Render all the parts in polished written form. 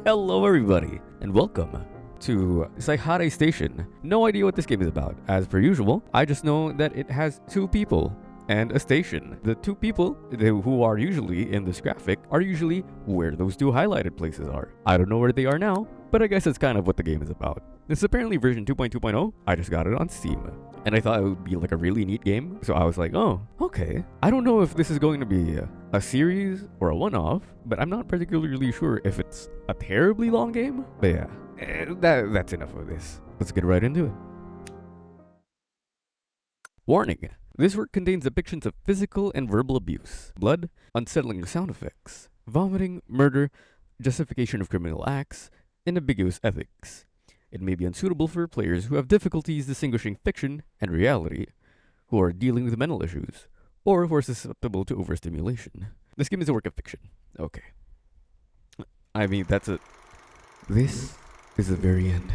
Hello everybody, and welcome to Saihate Station. No idea what this game is about. As per usual, I just know that it has two people and a station. The two people who are usually in this graphic are usually where those two highlighted places are. I don't know where they are now, but I guess that's kind of what the game is about. This is apparently version 2.2.0. I just got it on Steam. And I thought it would be like a really neat game, so I was like, oh, okay. I don't know if this is going to be a series or a one-off, but I'm not particularly sure if it's a terribly long game. But yeah, that's enough of this. Let's get right into it. Warning. This work contains depictions of physical and verbal abuse, blood, unsettling sound effects, vomiting, murder, justification of criminal acts, and ambiguous ethics. It may be unsuitable for players who have difficulties distinguishing fiction and reality, who are dealing with mental issues, or who are susceptible to overstimulation. This game is a work of fiction. Okay. I mean, that's it. This is the very end.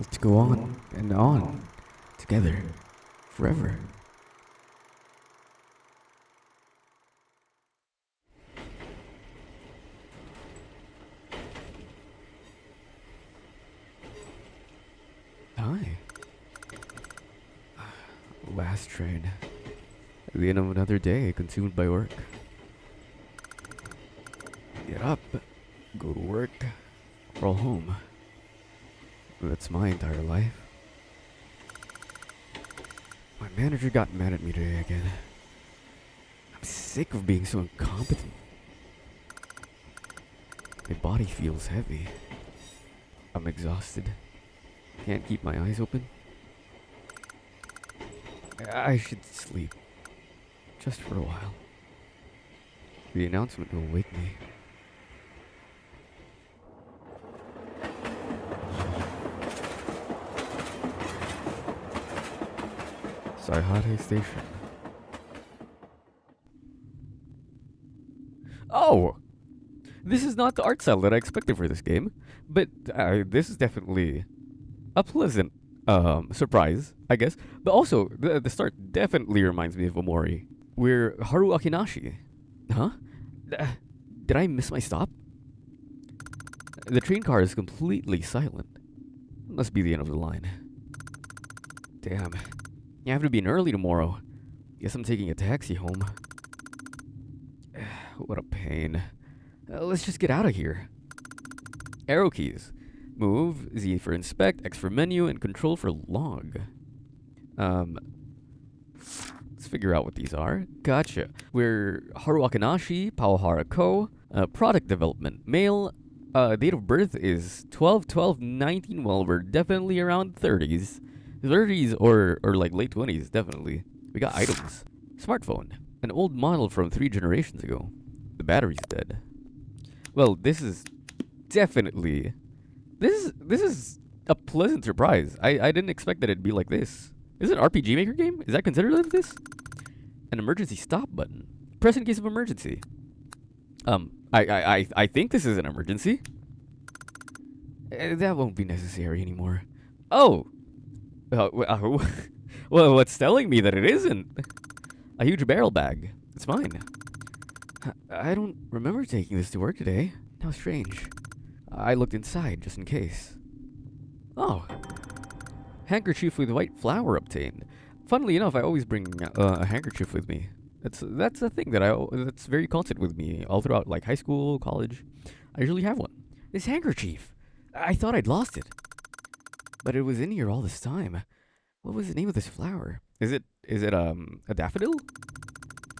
Let's go on and on, together, forever. Hi. Last train. At the end of another day consumed by work. Get up, go to work, crawl home. That's my entire life. My manager got mad at me today again. I'm sick of being so incompetent. My body feels heavy. I'm exhausted. Can't keep my eyes open. I should sleep. Just for a while. The announcement will wake me. Saihate Station. Oh! This is not the art style that I expected for this game, but this is definitely a pleasant surprise, I guess. But also, the start definitely reminds me of Omori. We're Haru Akinashi. Huh? Did I miss my stop? The train car is completely silent. Must be the end of the line. Damn. You have to be in early tomorrow. Guess I'm taking a taxi home. What a pain. Let's just get out of here. Arrow keys. Move, Z for inspect, X for menu, and control for log. Let's figure out what these are. Gotcha. We're Haru Akinashi, Pawahara Ko. Product development. Male. Date of birth is 12/12/19. Well, we're definitely around 30s. 30s or like late 20s, definitely. We got items. Smartphone. An old model from 3 generations ago. The battery's dead. Well, this is definitely... This is a pleasant surprise. I didn't expect that it'd be like this. Is it an RPG Maker game? Is that considered like this? An emergency stop button. Press in case of emergency. I think this is an emergency. That won't be necessary anymore. Oh! Well, what's telling me that it isn't? A huge barrel bag. It's fine. I don't remember taking this to work today. How strange. I looked inside just in case. Oh. Handkerchief with white flower obtained. Funnily enough, I always bring a handkerchief with me. That's a thing that's very constant with me all throughout like high school, college. I usually have one. This handkerchief. I thought I'd lost it. But it was in here all this time. What was the name of this flower? Is it a daffodil?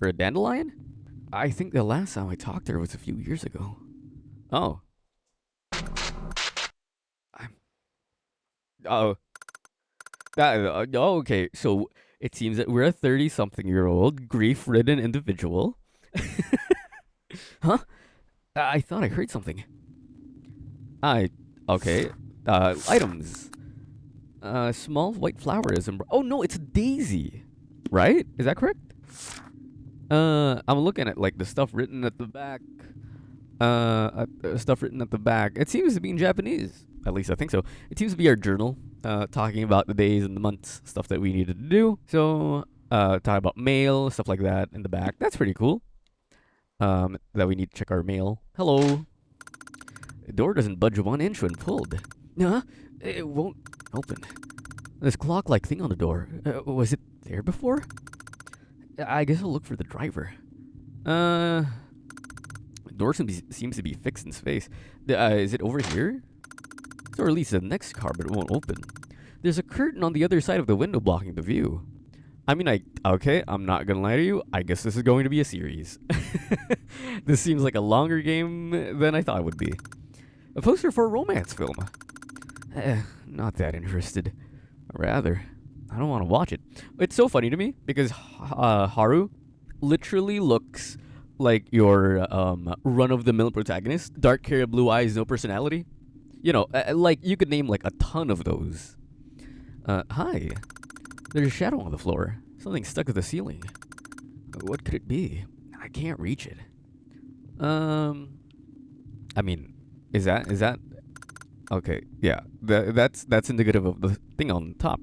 Or a dandelion? I think the last time I talked to her was a few years ago. Oh. Okay. So it seems that we're a 30-something-year-old grief-ridden individual. Huh? I thought I heard something. Okay. Items. Small white flowers. Oh no, it's a daisy. Right? Is that correct? I'm looking at like the stuff written at the back. Stuff written at the back. It seems to be in Japanese. At least I think so. It seems to be our journal, talking about the days and the months, stuff that we needed to do. So talk about mail, stuff like that in the back. That's pretty cool. That we need to check our mail. Hello. The door doesn't budge 1 inch when pulled. Huh? It won't open. This clock-like thing on the door. Was it there before? I guess I'll look for the driver. The door seems to be fixed in space. Is it over here? Or at least the next car, but it won't open. There's a curtain on the other side of the window blocking the view. I mean, okay, I'm not gonna lie to you. I guess this is going to be a series. This seems like a longer game than I thought it would be. A poster for a romance film. Not that interested. Rather, I don't want to watch it. It's so funny to me because Haru literally looks like your run-of-the-mill protagonist. Dark hair, blue eyes, no personality. You know, like you could name like a ton of those. Hi. There's a shadow on the floor. Something stuck to the ceiling. What could it be? I can't reach it. I mean, is that? Okay, yeah. That's indicative of the thing on top.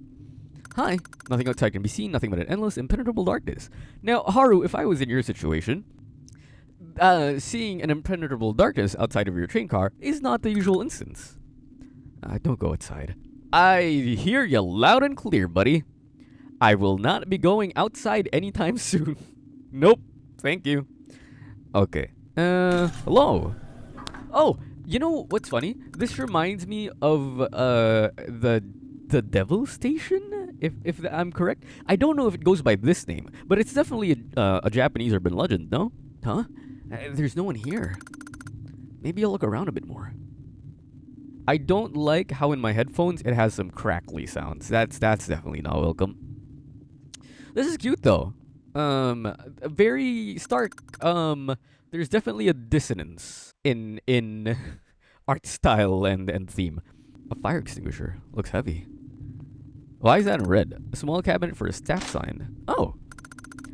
Hi. Nothing outside can be seen. Nothing but an endless, impenetrable darkness. Now, Haru, if I was in your situation, seeing an impenetrable darkness outside of your train car is not the usual instance. Don't go outside. I hear you loud and clear, buddy. I will not be going outside anytime soon. Nope. Thank you. Okay. Hello. Oh, you know what's funny? This reminds me of the Devil Station, if I'm correct. I don't know if it goes by this name, but it's definitely a Japanese urban legend, no? Huh? There's no one here. Maybe I'll look around a bit more. I don't like how in my headphones it has some crackly sounds. That's definitely not welcome. This is cute though. Very stark. There's definitely a dissonance in art style and theme. A fire extinguisher looks heavy. Why is that in red? A small cabinet for a staff sign. Oh,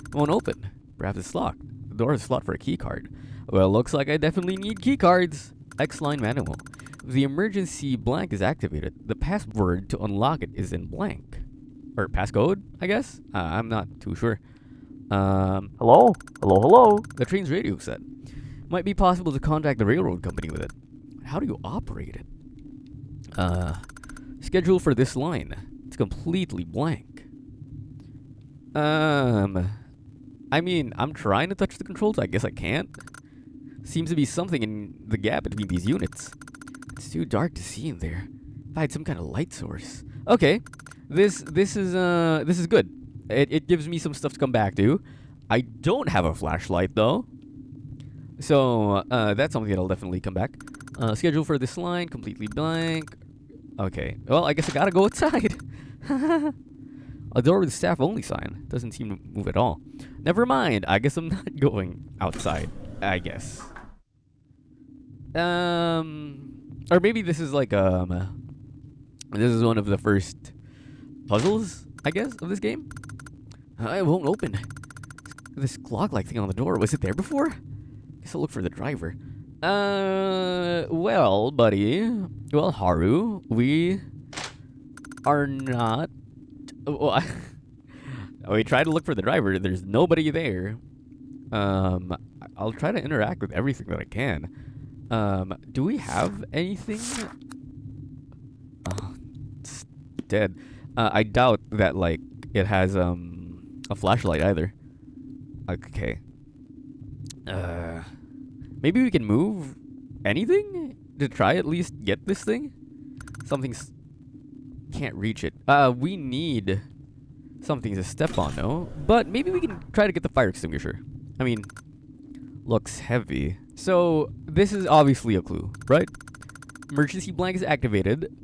it won't open. Perhaps it's locked. The door is a slot for a key card. Well, looks like I definitely need key cards. X-line manual. The emergency blank is activated. The password to unlock it is in blank. Or passcode, I guess? I'm not too sure. Hello? Hello? The train's radio set. Might be possible to contact the railroad company with it. How do you operate it? Schedule for this line. It's completely blank. I mean, I'm trying to touch the controls. I guess I can't. Seems to be something in the gap between these units. It's too dark to see in there. If I had some kind of light source. Okay. This is good. It gives me some stuff to come back to. I don't have a flashlight though. So, that's something that'll definitely come back. Schedule for this line, completely blank. Okay. Well, I guess I gotta go outside. A door with staff only sign. Doesn't seem to move at all. Never mind. I guess I'm not going outside. I guess. Or maybe this is like, this is one of the first puzzles, I guess, of this game. It won't open. This clock-like thing on the door, was it there before? Guess I'll look for the driver. Well, buddy. Well, Haru, we are not... Well, we tried to look for the driver. There's nobody there. I'll try to interact with everything that I can. Do we have anything? Oh, it's dead. I doubt that, like, it has, a flashlight either. Okay. Maybe we can move anything to try at least get this thing? Something's... Can't reach it. We need something to step on, no? But maybe we can try to get the fire extinguisher. I mean, looks heavy. So, this is obviously a clue, right? Emergency blank is activated.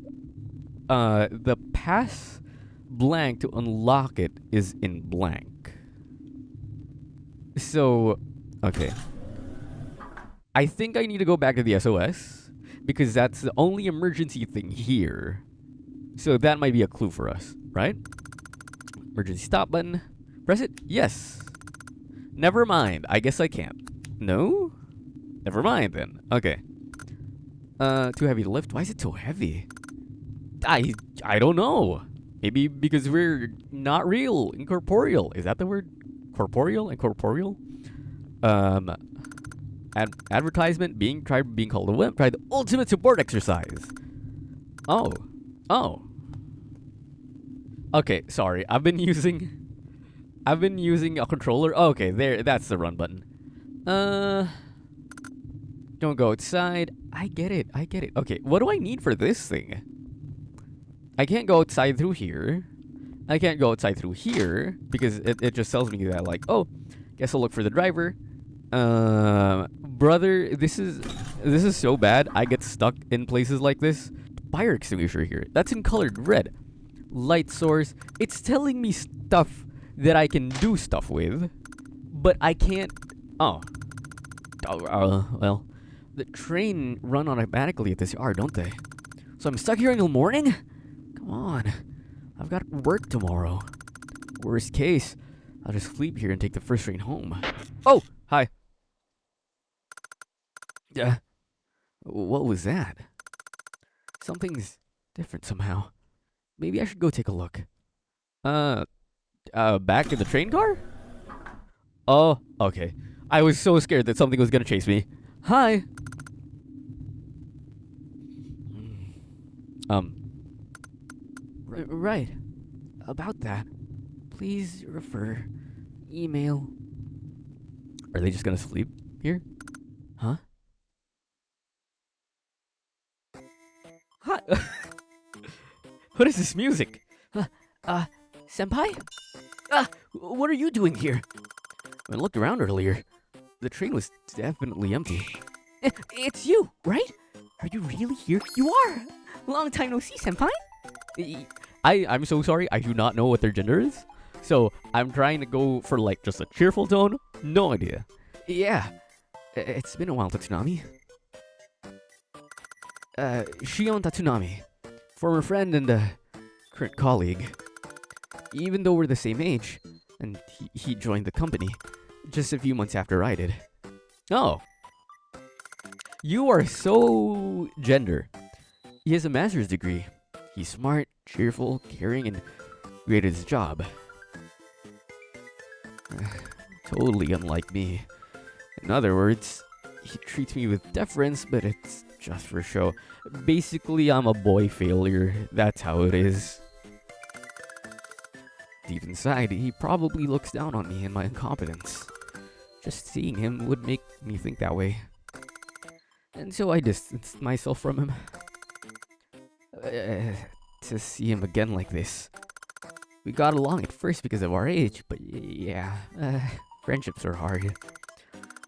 The pass blank to unlock it is in blank. So, okay. I think I need to go back to the SOS because that's the only emergency thing here. So that might be a clue for us, right? Emergency stop button. Press it. Yes. Never mind. I guess I can't. No? Never mind then. Okay. Too heavy to lift. Why is it so heavy? I don't know. Maybe because we're not real, incorporeal. Is that the word? Corporeal? Incorporeal? Advertisement being called a wimp. Try the ultimate support exercise. Oh. Oh. Okay, sorry. I've been using a controller. Oh, okay, there. That's the run button. Don't go outside. I get it. Okay, what do I need for this thing? I can't go outside through here. I can't go outside through here because it just tells me that, like, oh, guess I'll look for the driver. Brother, this is so bad. I get stuck in places like this. Fire extinguisher here. That's in colored red. Light source. It's telling me stuff that I can do stuff with, but I can't. Oh. Well, the train run automatically at this yard, don't they? So I'm stuck here until morning? Come on. I've got work tomorrow. Worst case, I'll just sleep here and take the first train home. Oh, hi. Yeah. What was that? Something's different somehow. Maybe I should go take a look. Back in the train car? Oh, okay. I was so scared that something was gonna chase me. Hi. Right. About that. Please refer. Email. Are they just gonna sleep here? Huh? Hi. What is this music? Senpai? What are you doing here? When I looked around earlier, the train was definitely empty. It's you, right? Are you really here? You are! Long time no see, Senpai! I'm so sorry, I do not know what their gender is. So, I'm trying to go for, like, just a cheerful tone. No idea. Yeah. It's been a while, Tatsunami. Shion Tatsunami. Former friend and, current colleague. Even though we're the same age, and he joined the company just a few months after I did. Oh. You are so gender. He has a master's degree. He's smart, cheerful, caring, and great at his job. Totally unlike me. In other words, he treats me with deference, but it's just for show. Basically, I'm a boy failure. That's how it is. Deep inside, he probably looks down on me and my incompetence. Just seeing him would make me think that way. And so I distanced myself from him. To see him again like this. We got along at first because of our age, but yeah, friendships are hard.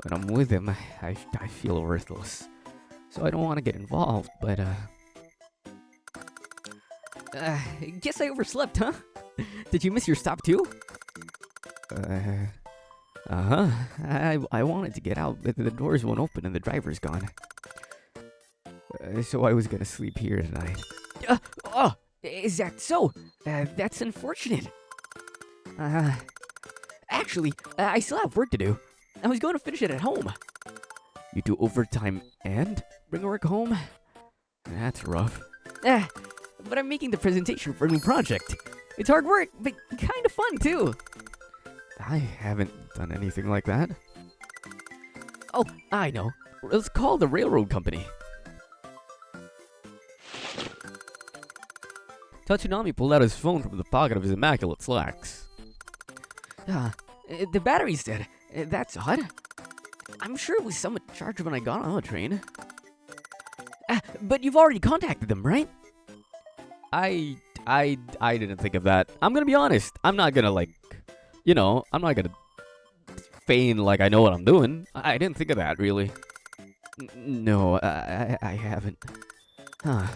When I'm with him, I feel worthless. So I don't want to get involved, but guess I overslept, huh? Did you miss your stop too? I wanted to get out, but the doors won't open and the driver's gone. So I was gonna sleep here tonight. Oh, is that so? That's unfortunate. Actually, I still have work to do. I was going to finish it at home. You do overtime and bring work home? That's rough. But I'm making the presentation for a new project. It's hard work, but kind of fun too. I haven't done anything like that. Oh, I know. It's called the railroad company. Tatsunami pulled out his phone from the pocket of his immaculate slacks. The battery's dead. That's odd. I'm sure it was someone charged when I got on the train. But you've already contacted them, right? I didn't think of that. I'm gonna be honest. I'm not gonna, like, I'm not gonna feign like I know what I'm doing. I didn't think of that, really. No, I haven't. Huh.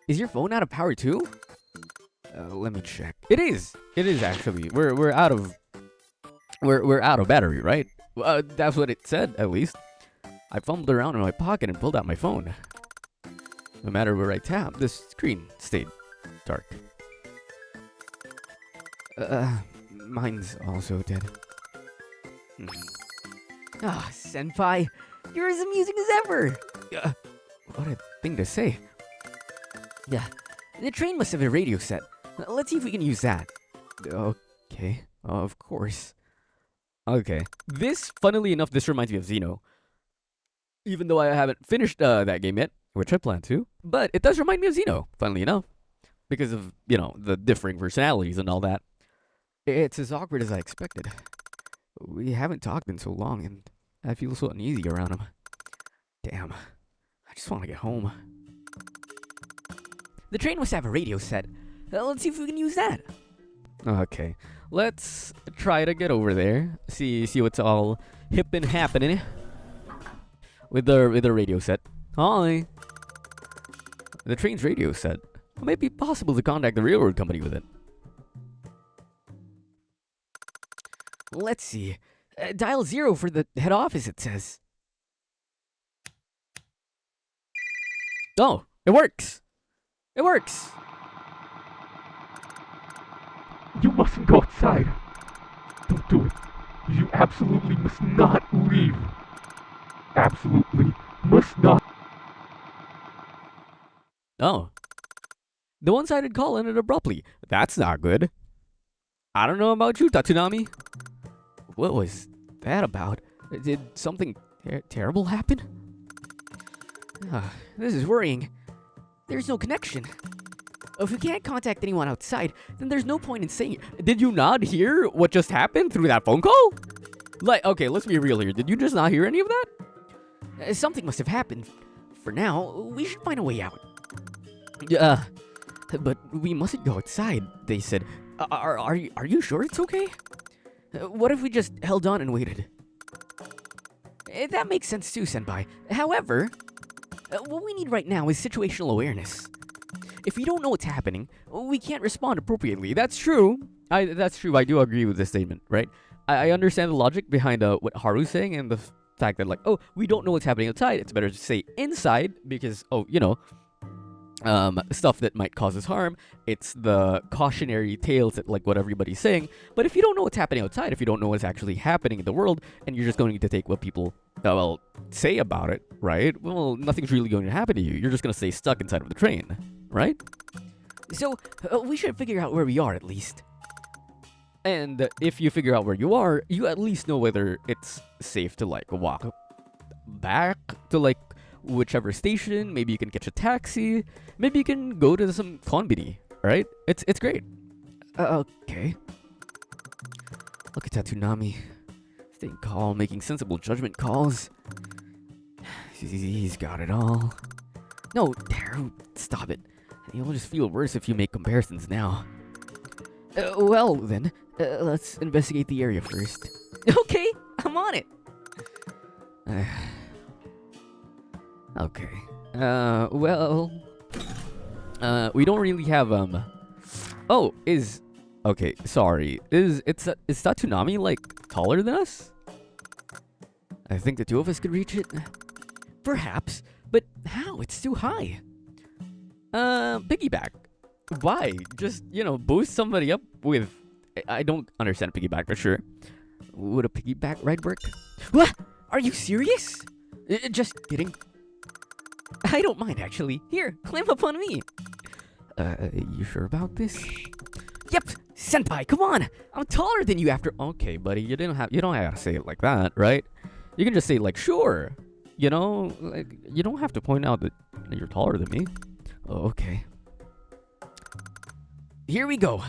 Is your phone out of power too? Let me check. It is actually. We're out of battery, right? That's what it said, at least. I fumbled around in my pocket and pulled out my phone. No matter where I tapped, the screen stayed dark. Mine's also dead. Senpai, you're as amusing as ever. What a thing to say. Yeah, the train must have a radio set. Let's see if we can use that. Okay, of course. Okay. This, funnily enough, this reminds me of Xeno. Even though I haven't finished that game yet, which I plan to. But it does remind me of Xeno, funnily enough. Because of, the differing personalities and all that. It's as awkward as I expected. We haven't talked in so long, and I feel so uneasy around him. Damn. I just want to get home. The train must have a radio set. Let's see if we can use that. Okay. Let's try to get over there. See what's all hip and happening. With the radio set. Hi. The train's radio set. It might be possible to contact the railroad company with it. Let's see. Dial 0 for the head office, it says. Oh, it works. It works. You mustn't go outside. Don't do it. You absolutely must not leave. Absolutely must not. Oh. The one-sided call ended abruptly. That's not good. I don't know about you, Tatsunami. What was that about? Did something terrible happen? This is worrying. There's no connection. If we can't contact anyone outside, then there's no point in saying it. Did you not hear what just happened through that phone call? Like, okay, let's be real here. Did you just not hear any of that? Something must have happened. For now, we should find a way out. But we mustn't go outside, they said. Are you sure it's okay? What if we just held on and waited? That makes sense too, Senpai. However, what we need right now is situational awareness. If we don't know what's happening, we can't respond appropriately. That's true. That's true. I do agree with this statement, right? I understand the logic behind what Haru's saying and the fact that, like, oh, we don't know what's happening outside. It's better to stay inside because, stuff that might cause us harm. It's the cautionary tales that, like, what everybody's saying. But if you don't know what's happening outside, if you don't know what's actually happening in the world, and you're just going to take what people, say about it, right? Well, nothing's really going to happen to you. You're just going to stay stuck inside of the train, right? So, we should figure out where we are, at least. And if you figure out where you are, you at least know whether it's safe to, like, walk back to, like, whichever station. Maybe you can catch a taxi. Maybe you can go to some konbini, right? It's great. Okay. Look at Tatsunami. Staying calm, making sensible judgment calls. He's got it all. No, Haru, stop it. You'll just feel worse if you make comparisons now. Well, then, let's investigate the area first. Okay, I'm on it. Okay. We don't really have, okay, sorry. Is Tatsunami, like, taller than us? I think the two of us could reach it. Perhaps, but how? It's too high. Piggyback. Why? Just, boost somebody up with... I don't understand piggyback, but sure. Would a piggyback ride work? What? Are you serious? Just kidding. I don't mind, actually. Here, climb up on me. You sure about this? Yep, senpai, come on. I'm taller than you after... Okay, buddy, you don't have to say it like that, right? You can just say, like, sure. You don't have to point out that you're taller than me. Oh, okay. Here we go.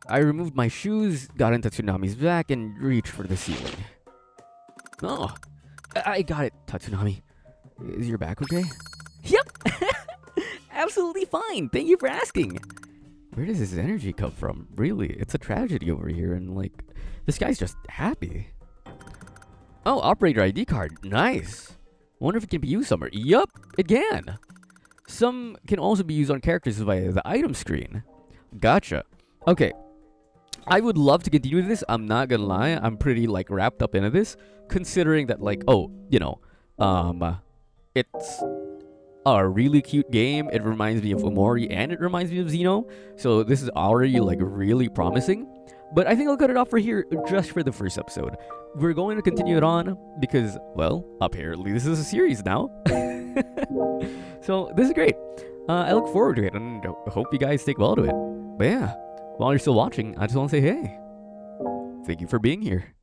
I removed my shoes, got into Tatsunami's back, and reached for the ceiling. Oh, I got it, Tatsunami. Is your back okay? Yep! Absolutely fine. Thank you for asking. Where does this energy come from? Really, it's a tragedy over here, and, like, this guy's just happy. Oh, operator ID card. Nice. Wonder if it can be used somewhere. Yup, it can. Some can also be used on characters via the item screen. Gotcha. Okay. I would love to continue this. I'm not gonna lie. I'm pretty, like, wrapped up into this. Considering that, like, it's a really cute game. It reminds me of Omori and it reminds me of Xeno. So this is already, like, really promising. But I think I'll cut it off for here just for the first episode. We're going to continue it on because, well, apparently this is a series now. So this is great. I look forward to it and hope you guys take well to it. But yeah, while you're still watching, I just want to say hey. Thank you for being here.